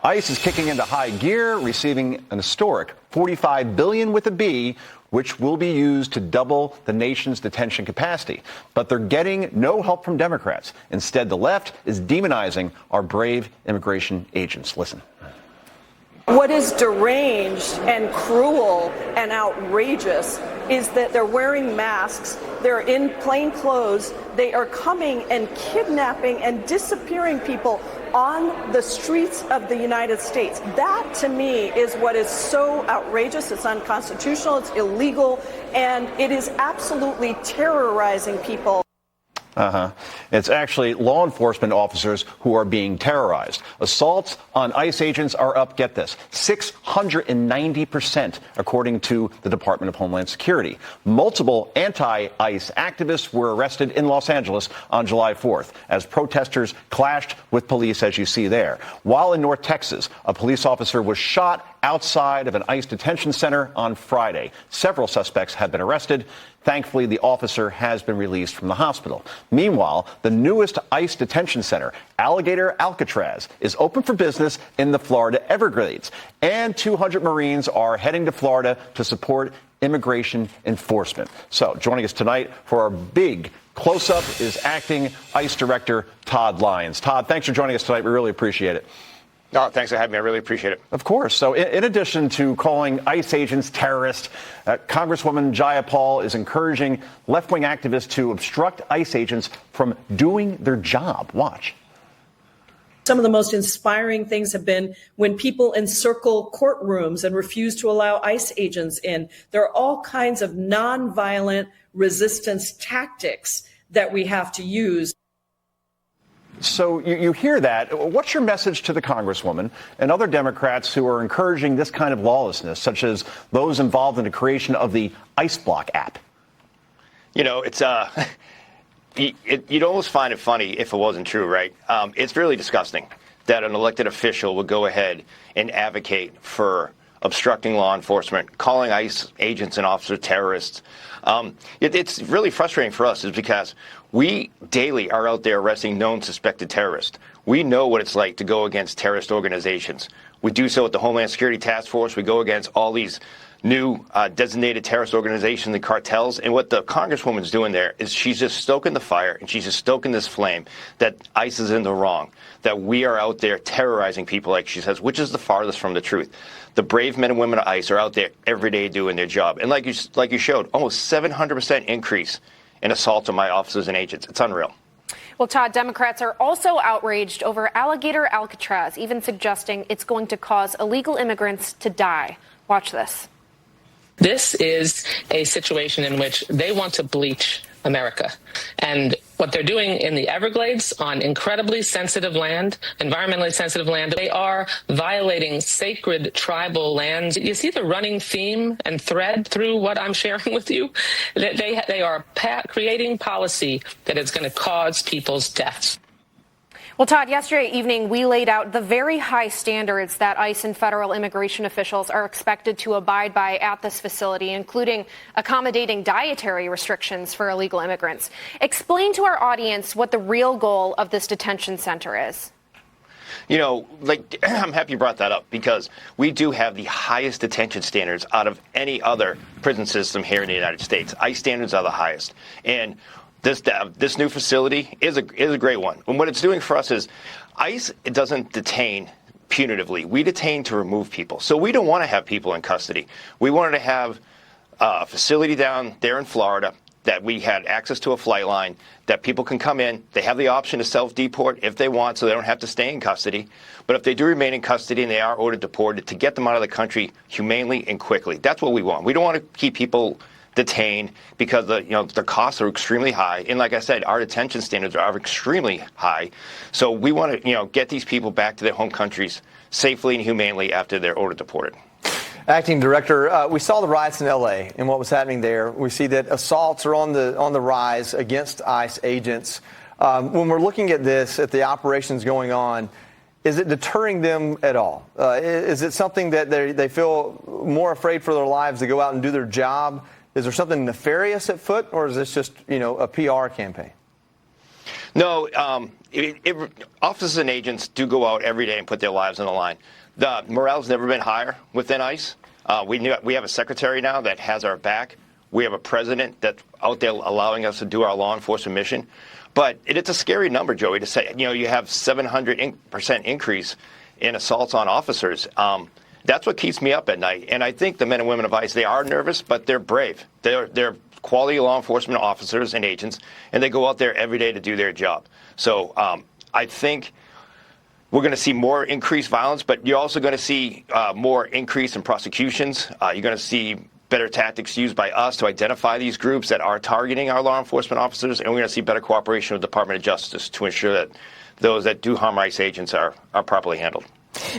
ICE is kicking into high gear, receiving an historic $45 billion with a B, which will be used to double the nation's detention capacity. But they're getting no help from Democrats. Instead, the left is demonizing our brave immigration agents. Listen. What is deranged and cruel and outrageous is that they're wearing masks, they're in plain clothes, they are coming and kidnapping and disappearing people on the streets of the United States. That, to me, is what is so outrageous. It's unconstitutional, it's illegal, and it is absolutely terrorizing people. It's actually law enforcement officers who are being terrorized. Assaults on ICE agents are up, get this, 690%, according to the Department of Homeland Security. Multiple anti-ICE activists were arrested in Los Angeles on July 4th as protesters clashed with police, as you see there. While in North Texas, a police officer was shot outside of an ICE detention center on Friday. Several suspects have been arrested. Thankfully, the officer has been released from the hospital. Meanwhile, the newest ICE detention center, Alligator Alcatraz, is open for business in the Florida Everglades. And 200 Marines are heading to Florida to support immigration enforcement. So joining us tonight for our big close-up is acting ICE Director Todd Lyons. Todd, thanks for joining us tonight. We really appreciate it. Oh, thanks for having me. I really appreciate it. Of course. So in addition to calling ICE agents terrorists, Congresswoman Jayapal is encouraging left-wing activists to obstruct ICE agents from doing their job. Watch. Some of the most inspiring things have been when people encircle courtrooms and refuse to allow ICE agents in. There are all kinds of nonviolent resistance tactics that we have to use. So you hear that. What's your message to the Congresswoman and other Democrats who are encouraging this kind of lawlessness, such as those involved in the creation of the ICE Block app? You know, it's you'd almost find it funny if it wasn't true, right? It's really disgusting that an elected official would go ahead and advocate for obstructing law enforcement, calling ICE agents and officers terrorists. It's really frustrating for us is because we daily are out there arresting known suspected terrorists. We know what it's like to go against terrorist organizations. We do so with the Homeland Security Task Force. We go against all these new designated terrorist organizations and cartels. And what the Congresswoman's doing there is she's just stoking the fire and she's just stoking this flame that ICE is in the wrong, that we are out there terrorizing people, like she says, which is the farthest from the truth. The brave men and women of ICE are out there every day doing their job. And like you showed, almost 700% increase in assaults on my officers and agents. It's unreal. Well, Todd, Democrats are also outraged over Alligator Alcatraz, even suggesting it's going to cause illegal immigrants to die. Watch this. This is a situation in which they want to bleach America. And what they're doing in the Everglades on incredibly sensitive land, environmentally sensitive land, they are violating sacred tribal lands. You see the running theme and thread through what I'm sharing with you? They are creating policy that is going to cause people's deaths. Well, Todd, yesterday evening, we laid out the very high standards that ICE and federal immigration officials are expected to abide by at this facility, including accommodating dietary restrictions for illegal immigrants. Explain to our audience what the real goal of this detention center is. You know, I'm happy you brought that up because we do have the highest detention standards out of any other prison system here in the United States. ICE standards are the highest. And this new facility is a great one. And what it's doing for us is ICE doesn't detain punitively. We detain to remove people. So we don't want to have people in custody. We wanted to have a facility down there in Florida that we had access to a flight line, that people can come in. They have the option to self-deport if they want, so they don't have to stay in custody. But if they do remain in custody and they are ordered deported, to get them out of the country humanely and quickly. That's what we want. We don't want to keep people detained because the costs are extremely high, and like I said, our detention standards are extremely high. So we want to get these people back to their home countries safely and humanely after they're ordered deported. Acting Director, we saw the riots in L.A. and what was happening there. We see that assaults are on the rise against ICE agents. When we're looking at this, at the operations going on, is it deterring them at all? Is it something that they feel more afraid for their lives to go out and do their job? Is there something nefarious at foot, or is this just, a PR campaign? No, officers and agents do go out every day and put their lives on the line. The morale's never been higher within ICE. We have a secretary now that has our back. We have a president that's out there allowing us to do our law enforcement mission. But it's a scary number, Joey, to say, you have 700% increase in assaults on officers. That's what keeps me up at night. And I think the men and women of ICE, they are nervous, but they're brave. They're quality law enforcement officers and agents, and they go out there every day to do their job. So I think we're going to see more increased violence, but you're also going to see more increase in prosecutions. You're going to see better tactics used by us to identify these groups that are targeting our law enforcement officers, and we're going to see better cooperation with the Department of Justice to ensure that those that do harm ICE agents are properly handled.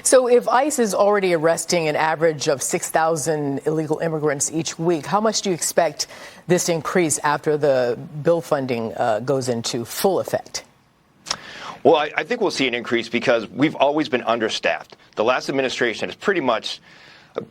So if ICE is already arresting an average of 6,000 illegal immigrants each week, how much do you expect this increase after the bill funding goes into full effect? Well, I think we'll see an increase because we've always been understaffed. The last administration has pretty much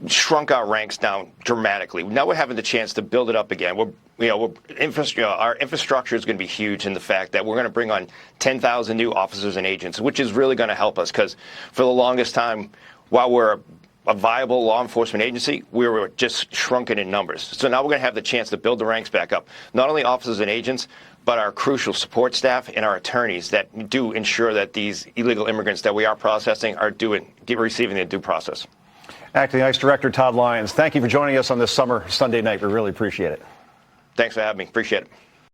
shrunk our ranks down dramatically. Now we're having the chance to build it up again. Our infrastructure is going to be huge in the fact that we're going to bring on 10,000 new officers and agents, which is really going to help us because for the longest time, while we're a viable law enforcement agency, we were just shrunken in numbers. So now we're going to have the chance to build the ranks back up. Not only officers and agents, but our crucial support staff and our attorneys that do ensure that these illegal immigrants that we are processing are receiving their due process. Acting ICE Director Todd Lyons, thank you for joining us on this summer Sunday night. We really appreciate it. Thanks for having me. Appreciate it.